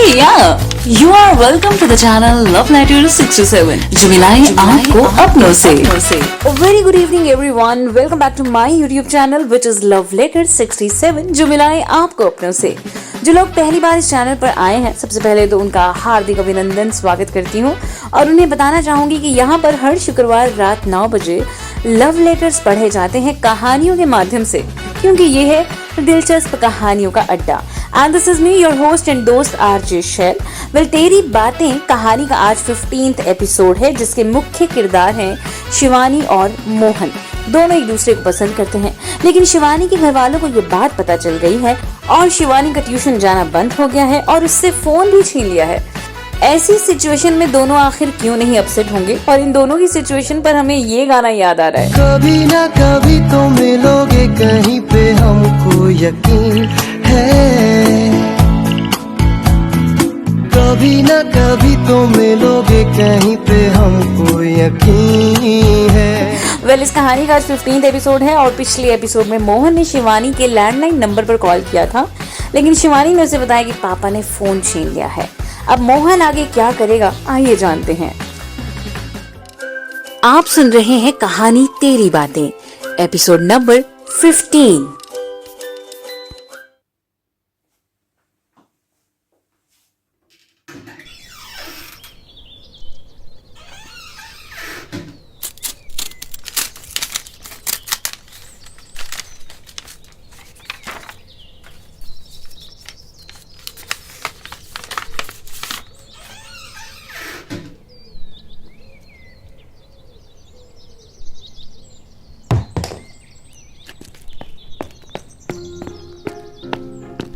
Hey, yeah, you are welcome to the channel Love Letter 67 जो मिलाए आपको अपनों से। Very good evening everyone. Welcome back to my YouTube channel which is Love Letter 67 जो मिलाए आपको अपनों से। जो लोग पहली बार इस चैनल पर आए हैं सबसे पहले तो उनका हार्दिक अभिनंदन स्वागत करती हूँ और उन्हें बताना चाहूंगी कि यहाँ पर हर शुक्रवार रात 9 बजे लव लेटर्स पढ़े जाते हैं कहानियों के माध्यम से, क्योंकि ये है दिलचस्प कहानियों का अड्डा। And this is me your host and दोस्त आरजे शैल। वेल तेरी बातें कहानी का आज 15th एपिसोड है जिसके मुख्य किरदार हैं शिवानी और मोहन। दोनों एक दूसरे को पसंद करते हैं, लेकिन शिवानी के घर वालों को ये बात पता चल गई है और शिवानी का ट्यूशन जाना बंद हो गया है और उससे फोन भी छीन लिया है। ऐसी सिचुएशन में दोनों आखिर क्यों नहीं अपसेट होंगे, और इन दोनों की सिचुएशन पर हमें ये गाना याद आ रहा है। कभी ना कभी तो मिलोगे कहीं पे, हमको यकीन है। कभी ना कभी तो मिलोगे कहीं पे, हमको यकीन है। वेल इस कहानी का आज 15th एपिसोड है और पिछले एपिसोड में मोहन ने शिवानी के लैंडलाइन नंबर पर कॉल किया था, लेकिन शिवानी ने उसे बताया कि पापा ने फोन छीन लिया है। अब मोहन आगे क्या करेगा, आइए जानते हैं। आप सुन रहे हैं कहानी तेरी बातें, एपिसोड नंबर 15।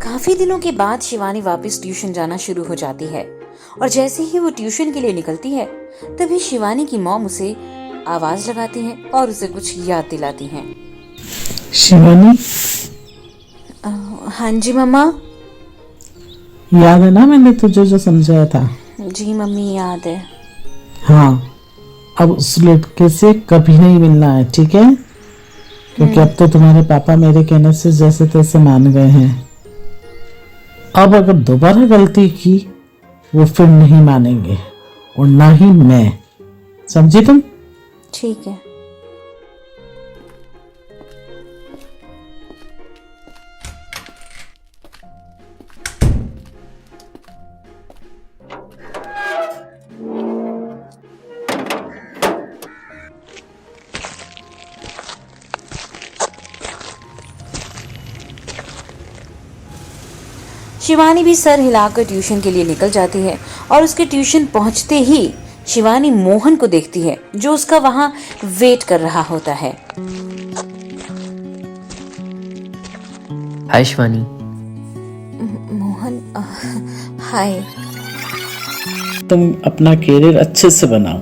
काफी दिनों के बाद शिवानी वापस ट्यूशन जाना शुरू हो जाती है और जैसे ही वो ट्यूशन के लिए निकलती है तभी शिवानी की मॉम उसे आवाज लगाती है और उसे कुछ याद दिलाती हैं। शिवानी, हाँ जी मम्मा। याद है ना मैंने तुझे जो समझाया था? जी मम्मी याद है। हाँ, अब उस लड़के से कभी नहीं मिलना है, ठीक है? क्योंकि अब तो तुम्हारे पापा मेरे कहने से जैसे तैसे मान गए हैं। अब अगर दोबारा गलती की वो फिर नहीं मानेंगे और ना ही मैं, समझी तुम? ठीक है। शिवानी भी सर हिलाकर ट्यूशन के लिए निकल जाती है और उसके ट्यूशन पहुंचते ही शिवानी मोहन को देखती है जो उसका वहां वेट कर रहा होता है। हाय शिवानी। मोहन हाय। तुम अपना कैरियर अच्छे से बनाओ,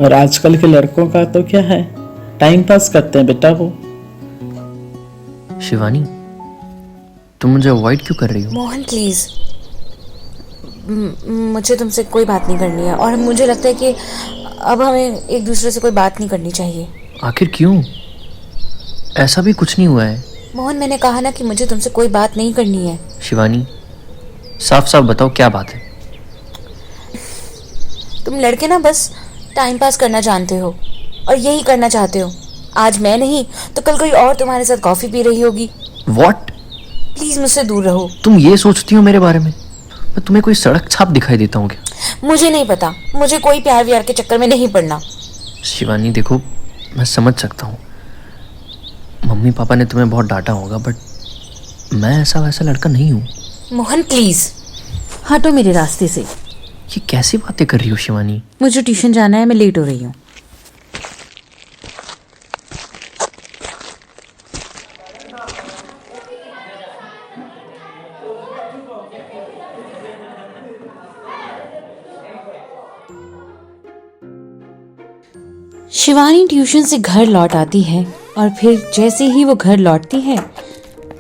और आजकल के लड़कों का तो क्या है, टाइम पास करते हैं बेटा वो। शिवानी, तुम मुझे अवॉइड क्यों कर रही हो? मोहन प्लीज, मुझे तुमसे कोई बात नहीं करनी है और मुझे लगता है कि अब हमें एक दूसरे से कोई बात नहीं करनी चाहिए। आखिर क्यों? ऐसा भी कुछ नहीं हुआ है। मोहन मैंने कहा ना कि मुझे तुमसे कोई बात नहीं करनी है। शिवानी, साफ साफ बताओ क्या बात है। तुम लड़के ना बस टाइम पास करना जानते हो और यही करना चाहते हो। आज मैं नहीं तो कल कोई और तुम्हारे साथ कॉफी पी रही होगी। What? प्लीज मुझसे दूर रहो। तुम ये सोचती हो मेरे बारे में? मैं तुम्हें कोई सड़क छाप दिखाई देता हूँ क्या? मुझे नहीं पता, मुझे कोई प्यार व्यार के चक्कर में नहीं पड़ना। शिवानी देखो, मैं समझ सकता हूँ मम्मी पापा ने तुम्हें बहुत डांटा होगा, बट मैं ऐसा वैसा लड़का नहीं हूँ। मोहन प्लीज हटो मेरे रास्ते से। ये कैसी बातें कर रही हो शिवानी? मुझे ट्यूशन जाना है, मैं लेट हो रही हूँ। शिवानी ट्यूशन से घर लौट आती है और फिर जैसे ही वो घर लौटती है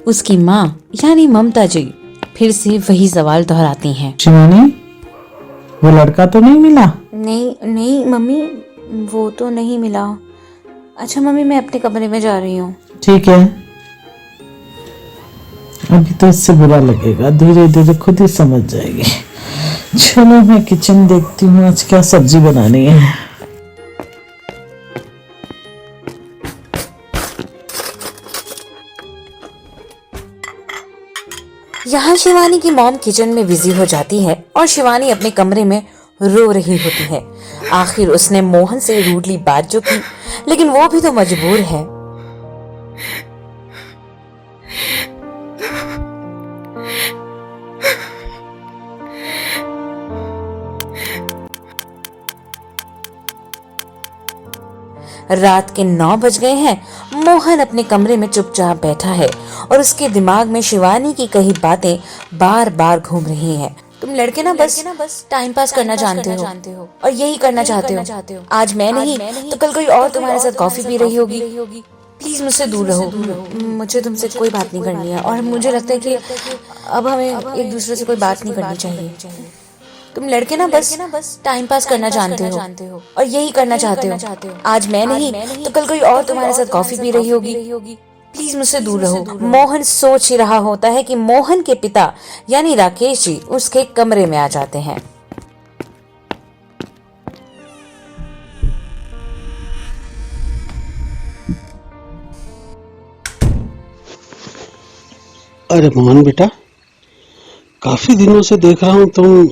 उसकी माँ यानी ममता जी फिर से वही सवाल दोहराती हैं। शिवानी, वो लड़का तो नहीं मिला? नहीं मम्मी, वो तो नहीं मिला। अच्छा मम्मी, मैं अपने कमरे में जा रही हूँ। ठीक है। अभी तो इससे बुरा लगेगा, धीरे धीरे खुद ही समझ जाएगी। चलो मैं किचन देखती हूँ आज क्या सब्जी बनानी है। यहाँ शिवानी की मॉम किचन में बिजी हो जाती है और शिवानी अपने कमरे में रो रही होती है। आखिर उसने मोहन से रूडली बात जो की, लेकिन वो भी तो मजबूर है। रात के 9 बज गए हैं। मोहन अपने कमरे में चुपचाप बैठा है और उसके दिमाग में शिवानी की कही बातें बार बार घूम रही हैं। तुम लड़के ना बस टाइम पास करना जानते हो और यही करना चाहते हो। आज मैं नहीं तो कल कोई और तुम्हारे साथ कॉफी पी रही होगी। प्लीज मुझसे दूर रहो। मुझे तुमसे कोई बात नहीं करनी है और मुझे लगता है कि अब हमें एक दूसरे से कोई बात नहीं करनी चाहिए। तुम लड़के ना बस टाइम पास करना जानते हो और यही करना चाहते हो। आज मैं नहीं तो कल कोई और तुम्हारे साथ कॉफी पी रही होगी। प्लीज मुझसे दूर रहो। मोहन सोच ही रहा होता है कि मोहन के पिता यानी राकेश जी उसके कमरे में आ जाते हैं। अरे मोहन बेटा, काफी दिनों से देख रहा हूँ तुम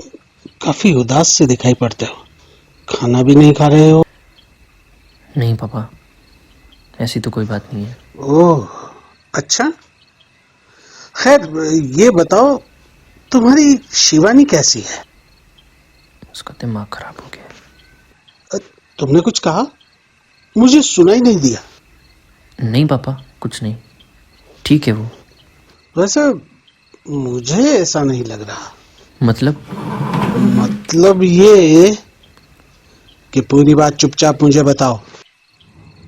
काफी उदास से दिखाई पड़ते हो। खाना भी नहीं खा रहे हो? नहीं पापा, ऐसी तो कोई बात नहीं है। ओह अच्छा। खैर ये बताओ तुम्हारी शिवानी कैसी है? उसका दिमाग खराब हो गया। तुमने कुछ कहा? मुझे सुनाई नहीं दिया। नहीं पापा, कुछ नहीं, ठीक है वो। वैसे मुझे ऐसा नहीं लग रहा। मतलब ये कि पूरी बात चुपचाप मुझे बताओ।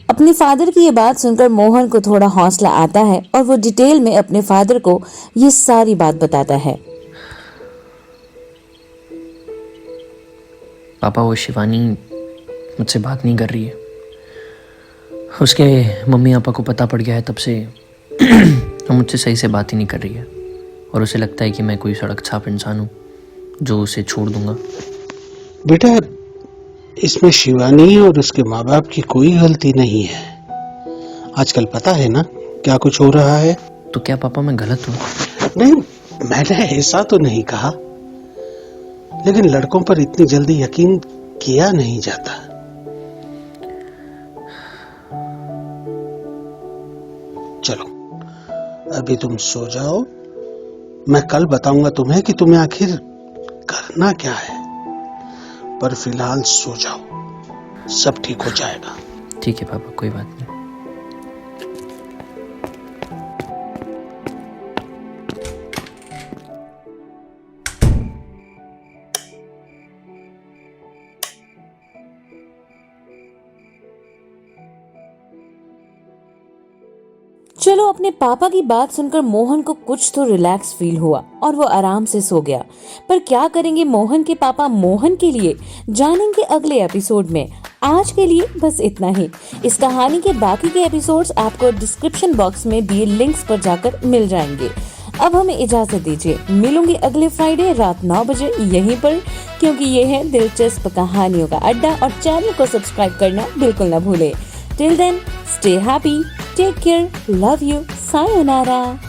अपने फादर की ये बात सुनकर मोहन को थोड़ा हौसला आता है और वो डिटेल में अपने फादर को ये सारी बात बताता है। पापा, वो शिवानी मुझसे बात नहीं कर रही है। उसके मम्मी पापा को पता पड़ गया है, तब से वो मुझसे सही से बात ही नहीं कर रही है और उसे लगता है कि मैं कोई सड़क छाप इंसान हूँ जो उसे छोड़ दूंगा। बेटा, इसमें शिवानी और उसके माँ बाप की कोई गलती नहीं है। आजकल पता है ना क्या कुछ हो रहा है। तो क्या पापा मैं गलत हूँ? नहीं, मैंने ऐसा तो नहीं कहा, लेकिन लड़कों पर इतनी जल्दी यकीन किया नहीं जाता। चलो अभी तुम सो जाओ, मैं कल बताऊंगा तुम्हें कि तुम्हें आखिर करना क्या है, पर फिलहाल सो जाओ, सब ठीक हो जाएगा। ठीक है पापा, कोई बात नहीं। चलो, अपने पापा की बात सुनकर मोहन को कुछ तो रिलैक्स फील हुआ और वो आराम से सो गया। पर क्या करेंगे मोहन के पापा मोहन के लिए, जानेंगे अगले एपिसोड में। आज के लिए बस इतना ही। इस कहानी के बाकी के एपिसोड्स आपको डिस्क्रिप्शन बॉक्स में दिए लिंक्स पर जाकर मिल जाएंगे। अब हमें इजाजत दीजिए, मिलूंगी अगले फ्राइडे रात 9 बजे यहीं पर, क्योंकि ये है दिलचस्प कहानियों का अड्डा। और चैनल को सब्सक्राइब करना बिल्कुल ना भूले। Till then, stay happy, take care, love you, sayonara.